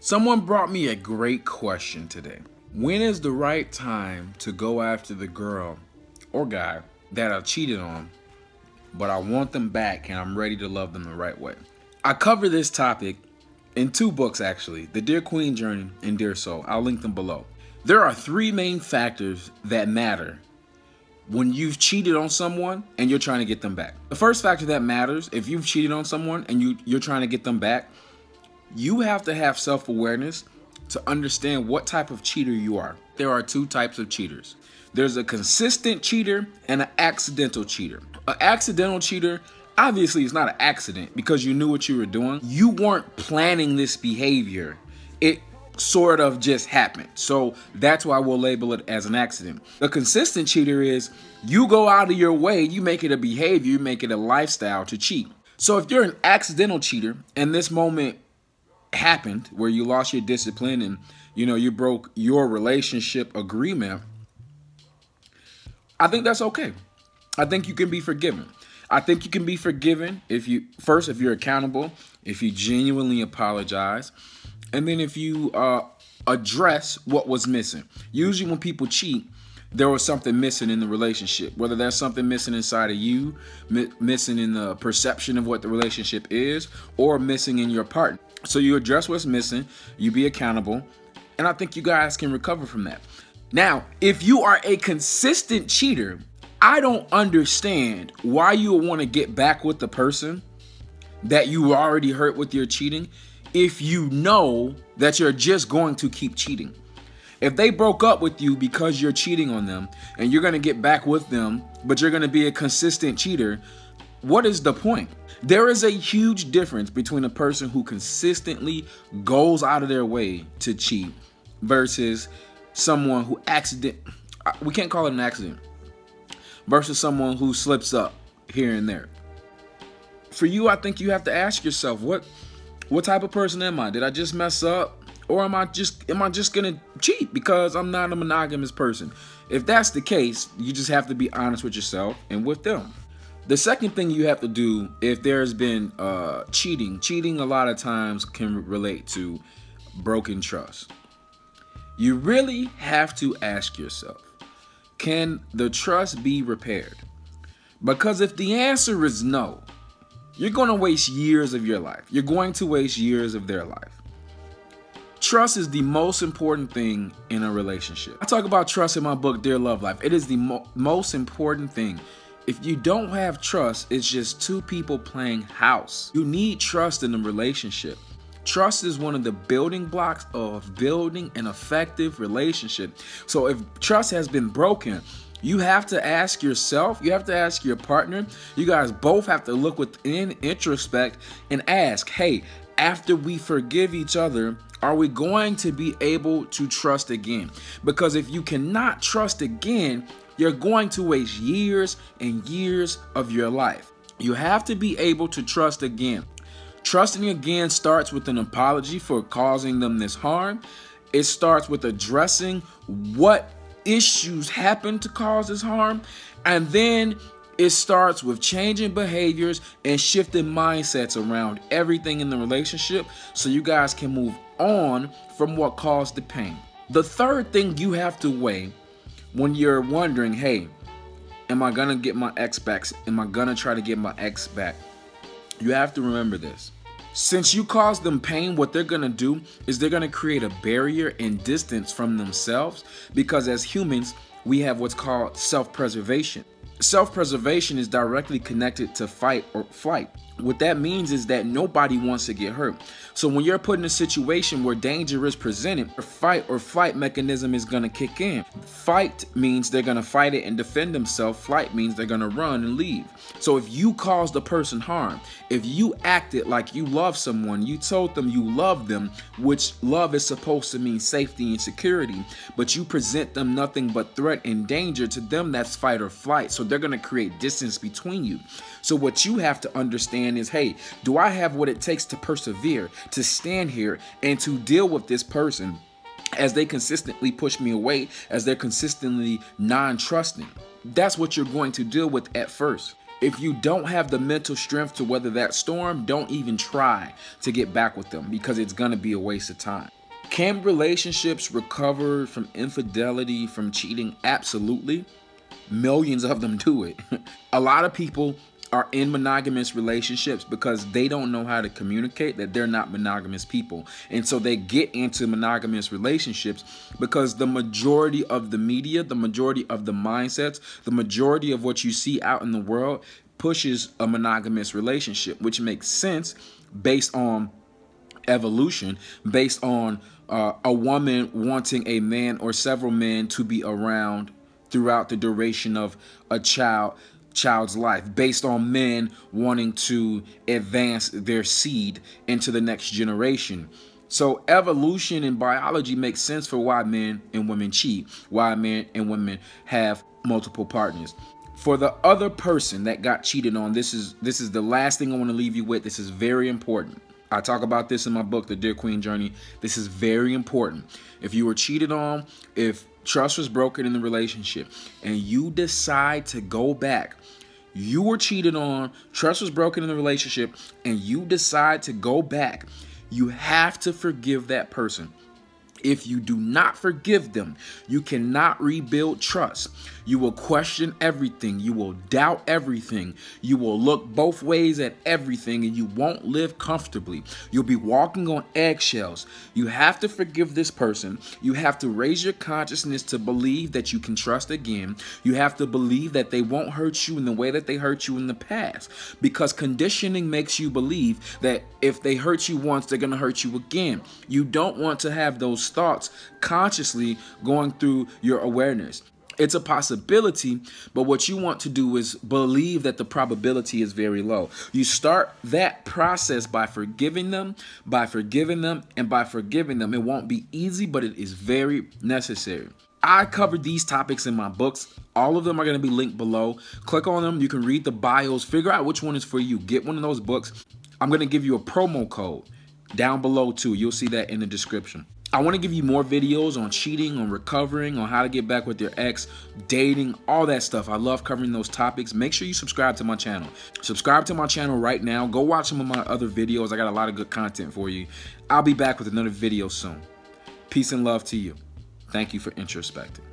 Someone brought me a great question today. When is the right time to go after the girl or guy that I cheated on, but I want them back and I'm ready to love them the right way? I cover this topic in 2 books actually, The Dear Queen Journey and Dear Soul. I'll link them below. There are 3 main factors that matter when you've cheated on someone and you're trying to get them back. The first factor that matters, if you've cheated on someone and you're trying to get them back, you have to have self-awareness to understand what type of cheater you are. There are 2 types of cheaters. There's a consistent cheater and an accidental cheater. An accidental cheater, obviously it's not an accident because you knew what you were doing. You weren't planning this behavior. It sort of just happened. So that's why we'll label it as an accident. The consistent cheater is you go out of your way, you make it a behavior, you make it a lifestyle to cheat. So if you're an accidental cheater and this moment happened where you lost your discipline and you broke your relationship agreement, I think that's okay. I think you can be forgiven. I think you can be forgiven if you're accountable, if you genuinely apologize, and then if you address what was missing. Usually when people cheat, there was something missing in the relationship, whether there's something missing inside of you, missing in the perception of what the relationship is, or missing in your partner. So you address what's missing, you be accountable, and I think you guys can recover from that. Now, if you are a consistent cheater, I don't understand why you would want to get back with the person that you already hurt with your cheating if you know that you're just going to keep cheating. If they broke up with you because you're cheating on them and you're going to get back with them, but you're going to be a consistent cheater, what is the point? There is a huge difference between a person who consistently goes out of their way to cheat versus someone who we can't call it an accident, versus someone who slips up here and there. For you, I think you have to ask yourself, what type of person am I? Did I just mess up? Or am I just gonna cheat because I'm not a monogamous person? If that's the case, you just have to be honest with yourself and with them. The second thing you have to do if there's been cheating a lot of times can relate to broken trust. You really have to ask yourself, can the trust be repaired? Because if the answer is no, you're going to waste years of your life. You're going to waste years of their life. Trust is the most important thing in a relationship. I talk about trust in my book, Dear Love Life. It is the most important thing. If you don't have trust, it's just 2 people playing house. You need trust in a relationship. Trust is one of the building blocks of building an effective relationship. So if trust has been broken, you have to ask yourself, you have to ask your partner, you guys both have to look within, introspect, and ask, hey, after we forgive each other, are we going to be able to trust again? Because if you cannot trust again, you're going to waste years and years of your life. You have to be able to trust again. Trusting again starts with an apology for causing them this harm. It starts with addressing what issues happened to cause this harm. And then it starts with changing behaviors and shifting mindsets around everything in the relationship so you guys can move on from what caused the pain. The third thing you have to weigh when you're wondering, hey, am I gonna get my ex back? Am I gonna try to get my ex back? You have to remember this. Since you caused them pain, what they're gonna do is they're gonna create a barrier and distance from themselves, because as humans, we have what's called self-preservation. Self-preservation is directly connected to fight or flight. What that means is that nobody wants to get hurt. So when you're put in a situation where danger is presented, a fight or flight mechanism is going to kick in. Fight means they're going to fight it and defend themselves. Flight means they're going to run and leave. So if you caused a person harm, if you acted like you love someone, you told them you love them, which love is supposed to mean safety and security, but you present them nothing but threat and danger, to them that's fight or flight. So they're going to create distance between you. So what you have to understand is, hey, do I have what it takes to persevere, to stand here and to deal with this person as they consistently push me away, as they're consistently non-trusting? That's what you're going to deal with at first. If you don't have the mental strength to weather that storm, don't even try to get back with them, because it's going to be a waste of time. Can relationships recover from infidelity, from cheating? Absolutely. Millions of them do it. A lot of people are in monogamous relationships because they don't know how to communicate that they're not monogamous people. And so they get into monogamous relationships because the majority of the media, the majority of the mindsets, the majority of what you see out in the world pushes a monogamous relationship, which makes sense based on evolution, based on a woman wanting a man or several men to be around throughout the duration of a child's life, based on men wanting to advance their seed into the next generation. So evolution and biology makes sense for why men and women cheat, why men and women have multiple partners. For the other person that got cheated on, this is the last thing I want to leave you with. This is very important. I talk about this in my book, The Dear Queen Journey. This is very important. If you were cheated on, if trust was broken in the relationship, and you decide to go back, you were cheated on, trust was broken in the relationship, and you decide to go back, you have to forgive that person. If you do not forgive them, you cannot rebuild trust. You will question everything. You will doubt everything. You will look both ways at everything, and you won't live comfortably. You'll be walking on eggshells. You have to forgive this person. You have to raise your consciousness to believe that you can trust again. You have to believe that they won't hurt you in the way that they hurt you in the past, because conditioning makes you believe that if they hurt you once, they're going to hurt you again. You don't want to have those thoughts consciously going through your awareness. It's a possibility, but what you want to do is believe that the probability is very low. You start that process by forgiving them, and by forgiving them. It won't be easy, but it is very necessary. I covered these topics in my books. All of them are going to be linked below. Click on them. You can read the bios. Figure out which one is for you. Get one of those books. I'm going to give you a promo code down below too. You'll see that in the description. I want to give you more videos on cheating, on recovering, on how to get back with your ex, dating, all that stuff. I love covering those topics. Make sure you subscribe to my channel. Subscribe to my channel right now. Go watch some of my other videos. I got a lot of good content for you. I'll be back with another video soon. Peace and love to you. Thank you for introspecting.